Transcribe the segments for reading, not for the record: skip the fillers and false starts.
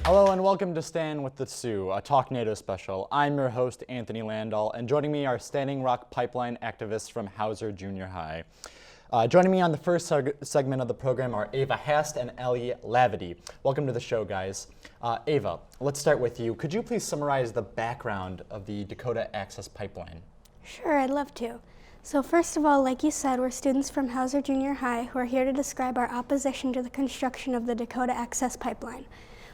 Hello and welcome to Stand with the Sioux, a TalkNado special. I'm your host, Anthony Landahl, and joining me are Standing Rock Pipeline activists from Hauser Junior High. Joining me on the first segment of the program are Ava Hast and Ellie Lavity. Welcome to the show, guys. Ava, let's start with you. Could you please summarize the background of the Dakota Access Pipeline? Sure, I'd love to. So first of all, like you said, we're students from Hauser Junior High who are here to describe our opposition to the construction of the Dakota Access Pipeline.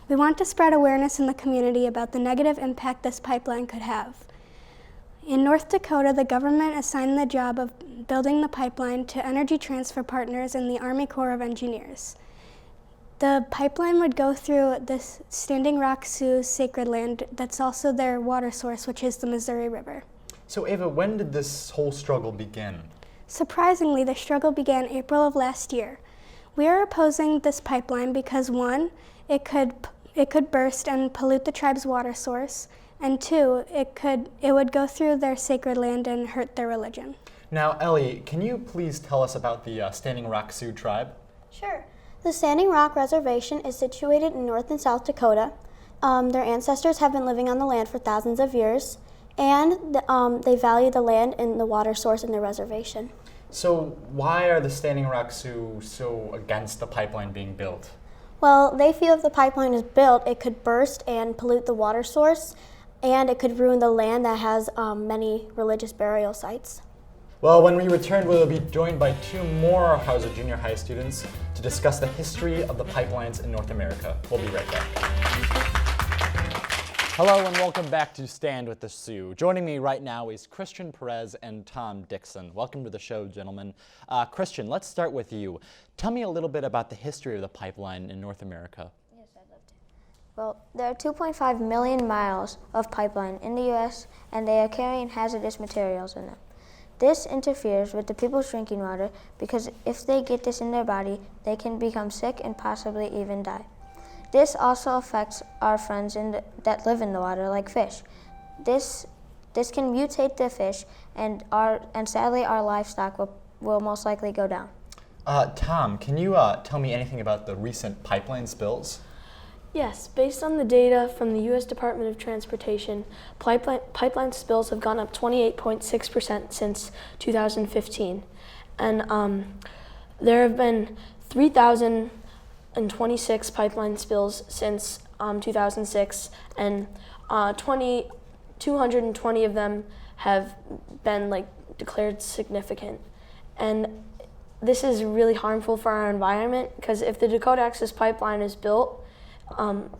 We want to spread awareness in the community about the negative impact this pipeline could have. In North Dakota, the government assigned the job of building the pipeline to Energy Transfer Partners and the Army Corps of Engineers. The pipeline would go through this Standing Rock Sioux sacred land that's also their water source, which is the Missouri River. So Ava, when did this whole struggle begin? Surprisingly, the struggle began April of last year. We are opposing this pipeline because one, it could burst and pollute the tribe's water source, and two, it would go through their sacred land and hurt their religion. Now, Ellie, can you please tell us about the Standing Rock Sioux Tribe? Sure. The Standing Rock Reservation is situated in North and South Dakota. Their ancestors have been living on the land for thousands of years, and they value the land and the water source in the reservation. So why are the Standing Rock Sioux so against the pipeline being built? Well, they feel if the pipeline is built, it could burst and pollute the water source, and it could ruin the land that has many religious burial sites. Well, when we return, we'll be joined by two more Hauser Junior High students to discuss the history of the pipelines in North America. We'll be right back. Hello and welcome back to Stand with the Sioux. Joining me right now is Christian Perez and Tom Dixon. Welcome to the show, gentlemen. Christian, let's start with you. Tell me a little bit about the history of the pipeline in North America. Yes, I'd love to. Well, there are 2.5 million miles of pipeline in the U.S., and they are carrying hazardous materials in them. This interferes with the people's drinking water because if they get this in their body, they can become sick and possibly even die. This also affects our friends that live in the water, like fish. This can mutate the fish, and sadly our livestock will most likely go down. Tom, can you tell me anything about the recent pipeline spills? Yes, based on the data from the U.S. Department of Transportation, pipeline spills have gone up 28.6% since 2015. And there have been 3,026 pipeline spills since 2006, and 220 of them have been declared significant. And this is really harmful for our environment because if the Dakota Access Pipeline is built,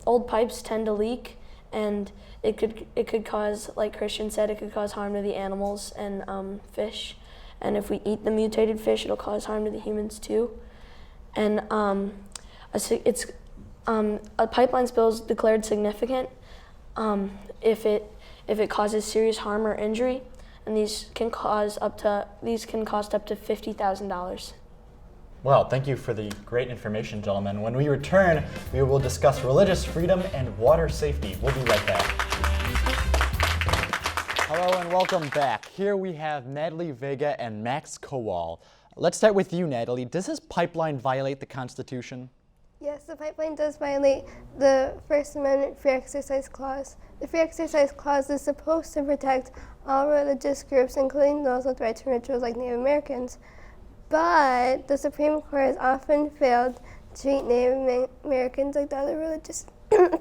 old pipes tend to leak, and it could cause, like Christian said, it could cause harm to the animals and fish. And if we eat the mutated fish, it'll cause harm to the humans too. And a pipeline spill is declared significant if it causes serious harm or injury, and these can cost up to $50,000. Well, thank you for the great information, gentlemen. When we return, we will discuss religious freedom and water safety. We'll be right back. Hello and welcome back. Here we have Natalie Vega and Max Kowal. Let's start with you, Natalie. Does this pipeline violate the Constitution? Yes, the pipeline does violate the First Amendment Free Exercise Clause. The Free Exercise Clause is supposed to protect all religious groups, including those with rights and rituals like Native Americans. But the Supreme Court has often failed to treat Native Americans like the other religious, the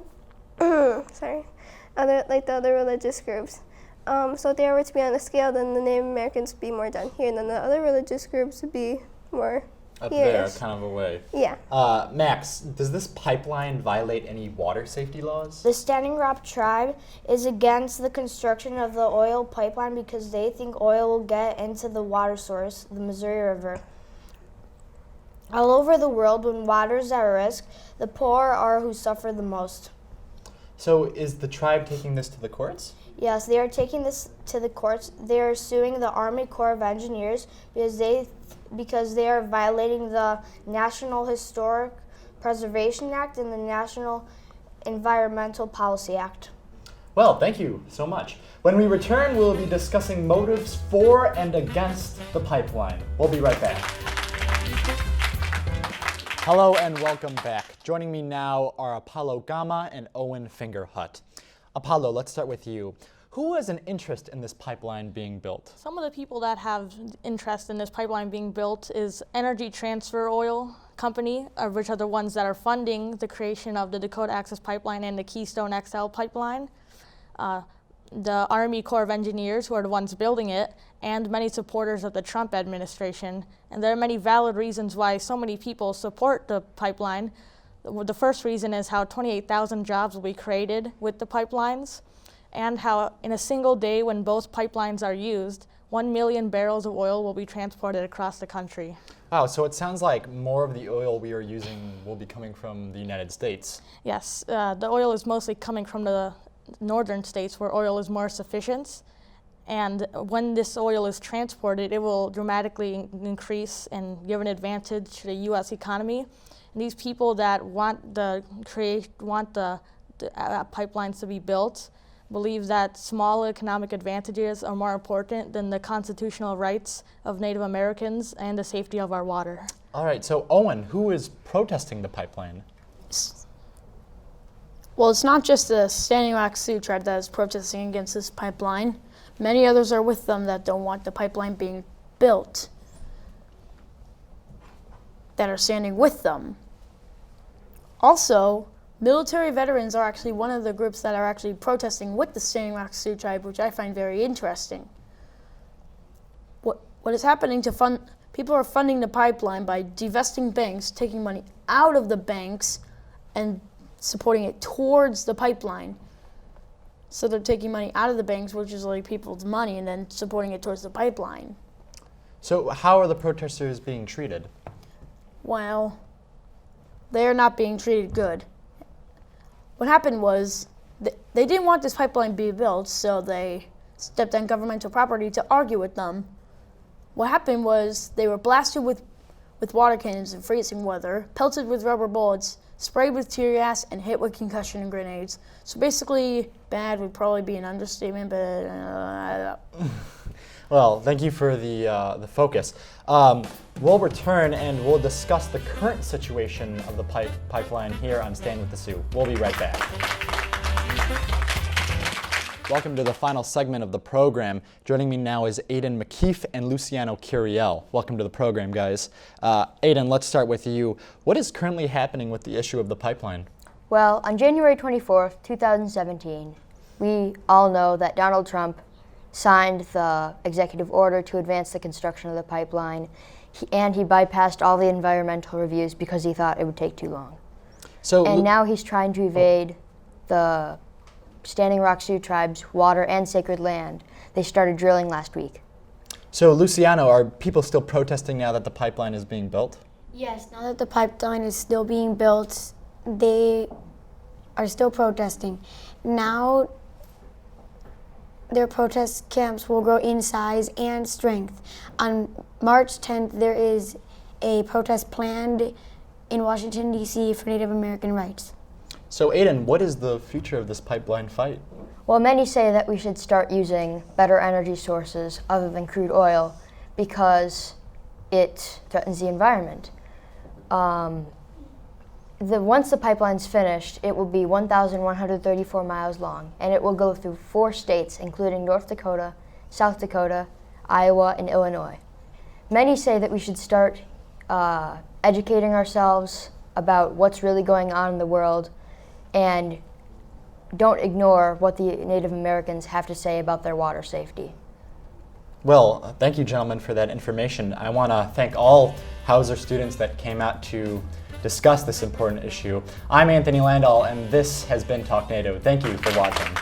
other religious groups. So if they were to be on a scale, then the Native Americans would be more down here, and then the other religious groups would be more up here. There, kind of away. Yeah. Max, does this pipeline violate any water safety laws? The Standing Rock Tribe is against the construction of the oil pipeline because they think oil will get into the water source, the Missouri River. All over the world, when water is at risk, the poor are who suffer the most. So is the tribe taking this to the courts? Yes, they are taking this to the courts. They are suing the Army Corps of Engineers because they are violating the National Historic Preservation Act and the National Environmental Policy Act. Well, thank you so much. When we return, we'll be discussing motives for and against the pipeline. We'll be right back. Hello and welcome back. Joining me now are Apollo Gama and Owen Fingerhut. Apollo, let's start with you. Who has an interest in this pipeline being built? Some of the people that have interest in this pipeline being built is Energy Transfer Oil Company, which are the ones that are funding the creation of the Dakota Access Pipeline and the Keystone XL pipeline. The Army Corps of Engineers, who are the ones building it, and many supporters of the Trump administration. And there are many valid reasons why so many people support the pipeline. The first reason is how 28,000 jobs will be created with the pipelines, and how in a single day when both pipelines are used, 1 million barrels of oil will be transported across the country. Wow, so it sounds like more of the oil we are using will be coming from the United States. Yes, the oil is mostly coming from the northern states where oil is more sufficient. And when this oil is transported, it will dramatically increase and give an advantage to the U.S. economy. And these people that want the pipelines to be built believe that small economic advantages are more important than the constitutional rights of Native Americans and the safety of our water. All right, so Owen, who is protesting the pipeline? Well, it's not just the Standing Rock Sioux Tribe that is protesting against this pipeline. Many others are with them that don't want the pipeline being built, that are standing with them. Also, military veterans are actually one of the groups that are actually protesting with the Standing Rock Sioux Tribe, which I find very interesting. What is happening to people are funding the pipeline by divesting banks, taking money out of the banks and supporting it towards the pipeline. So they're taking money out of the banks, which is like people's money, and then supporting it towards the pipeline. So how are the protesters being treated? Well, they're not being treated good. What happened was they didn't want this pipeline to be built, so they stepped on governmental property to argue with them. What happened was they were blasted with water cannons in freezing weather, pelted with rubber bullets, sprayed with tear gas, and hit with concussion grenades. So basically, bad would probably be an understatement, but Well, thank you for the focus. We'll return and we'll discuss the current situation of the pipeline here on Stand with the Sioux. We'll be right back. Welcome to the final segment of the program. Joining me now is Aidan McKeefe and Luciano Curiel. Welcome to the program, guys. Aidan, let's start with you. What is currently happening with the issue of the pipeline? Well, on January 24th, 2017, we all know that Donald Trump signed the executive order to advance the construction of the pipeline, and he bypassed all the environmental reviews because he thought it would take too long. And now he's trying to evade the Standing Rock Sioux Tribe's water and sacred land. They started drilling last week. So Luciano, are people still protesting now that the pipeline is being built? Yes, now that the pipeline is still being built, they are still protesting. Now their protest camps will grow in size and strength. On March 10th, there is a protest planned in Washington, D.C. for Native American rights. So Aidan, what is the future of this pipeline fight? Well, many say that we should start using better energy sources other than crude oil because it threatens the environment. Once the pipeline's finished, it will be 1,134 miles long, and it will go through 4 states, including North Dakota, South Dakota, Iowa, and Illinois. Many say that we should start educating ourselves about what's really going on in the world and don't ignore what the Native Americans have to say about their water safety. Well, thank you, gentlemen, for that information. I want to thank all Hauser students that came out to discuss this important issue. I'm Anthony Landahl, and this has been TalkNado. Thank you for watching.